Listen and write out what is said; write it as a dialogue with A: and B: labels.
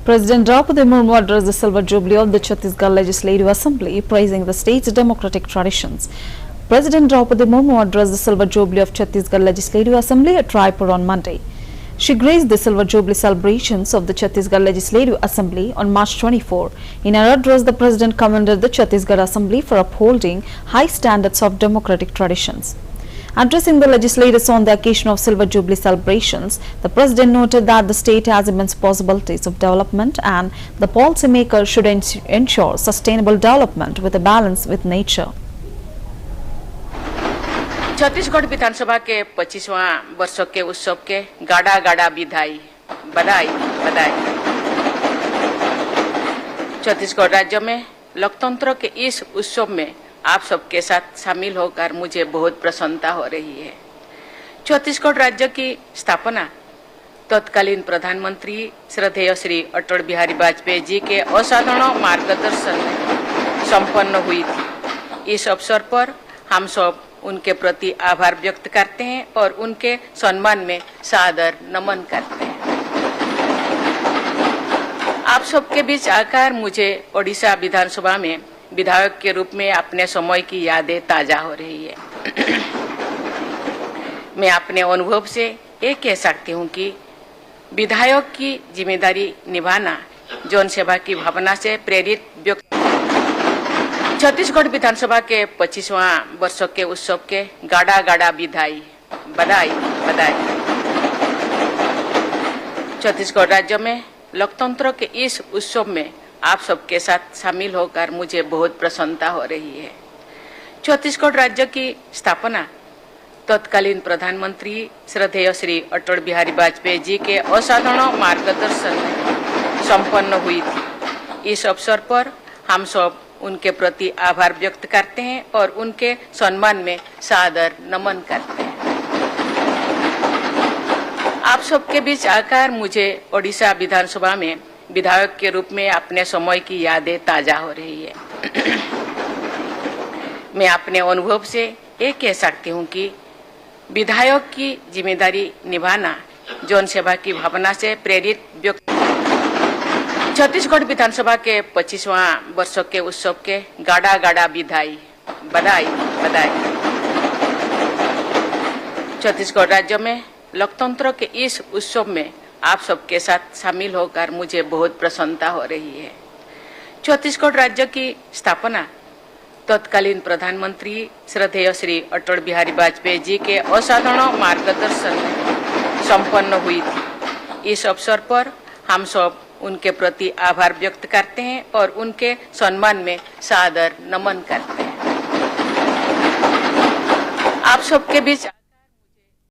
A: President Draupadi Murmu addressed the silver jubilee of the Chhattisgarh Legislative Assembly, praising the state's democratic traditions. President Draupadi Murmu addressed the silver jubilee of Chhattisgarh Legislative Assembly at Raipur on Monday. She graced the silver jubilee celebrations of the Chhattisgarh Legislative Assembly on March 24. In her address, the President commended the Chhattisgarh Assembly for upholding high standards of democratic traditions. Addressing the legislators on the occasion of Silver Jubilee celebrations, the President noted that the state has immense possibilities of development and the policymakers should ensure sustainable development with a balance with nature.
B: Chhattisgarh विधानसभा के 25वां वर्ष के उत्सव के गाड़ा गाड़ा बधाई बधाई। छत्तीसगढ़ राज्य में लोकतंत्र के इस उत्सव में आप सबके साथ शामिल होकर मुझे बहुत प्रसन्नता हो रही है। छत्तीसगढ़ राज्य की स्थापना तत्कालीन प्रधानमंत्री श्रद्धेय श्री अटल बिहारी वाजपेयी जी के असाधारण मार्गदर्शन में संपन्न हुई थी। इस अवसर पर हम सब उनके प्रति आभार व्यक्त करते हैं और उनके सम्मान में सादर नमन करते हैं। आप सबके बीच आकर मुझे ओडिशा विधानसभा में विधायक के रूप में अपने समय की यादें ताजा हो रही है। मैं अपने अनुभव से ये कह सकती हूँ कि विधायक की जिम्मेदारी निभाना जन सेवा की भावना से प्रेरित व्यक्ति। छत्तीसगढ़ विधानसभा के 25वां वर्ष के उत्सव के गाड़ा गाड़ा बधाई बधाई। छत्तीसगढ़ राज्य में लोकतंत्र के इस उत्सव में आप सबके साथ शामिल होकर मुझे बहुत प्रसन्नता हो रही है। छत्तीसगढ़ राज्य की स्थापना तत्कालीन प्रधानमंत्री श्रद्धेय श्री अटल बिहारी वाजपेयी जी के असाधारण मार्गदर्शन में संपन्न हुई थी। इस अवसर पर हम सब उनके प्रति आभार व्यक्त करते हैं और उनके सम्मान में सादर नमन करते हैं। आप सबके बीच आकर मुझे ओडिशा विधानसभा में विधायक के रूप में अपने समय की यादें ताजा हो रही है। मैं अपने अनुभव से ये कह सकती हूँ कि विधायक की जिम्मेदारी निभाना जन सेवा की भावना से प्रेरित व्यक्ति। छत्तीसगढ़ विधानसभा के 25वां वर्ष के उत्सव के गाड़ा गाड़ा बधाई बधाई। छत्तीसगढ़ राज्य में लोकतंत्र के इस उत्सव में आप सबके साथ शामिल होकर मुझे बहुत प्रसन्नता हो रही है। छत्तीसगढ़ राज्य की स्थापना तत्कालीन प्रधानमंत्री श्रद्धेय श्री अटल बिहारी वाजपेयी जी के असाधारण मार्गदर्शन में संपन्न हुई थी। इस अवसर पर हम सब उनके प्रति आभार व्यक्त करते हैं और उनके सम्मान में सादर नमन करते हैं। आप सबके बीच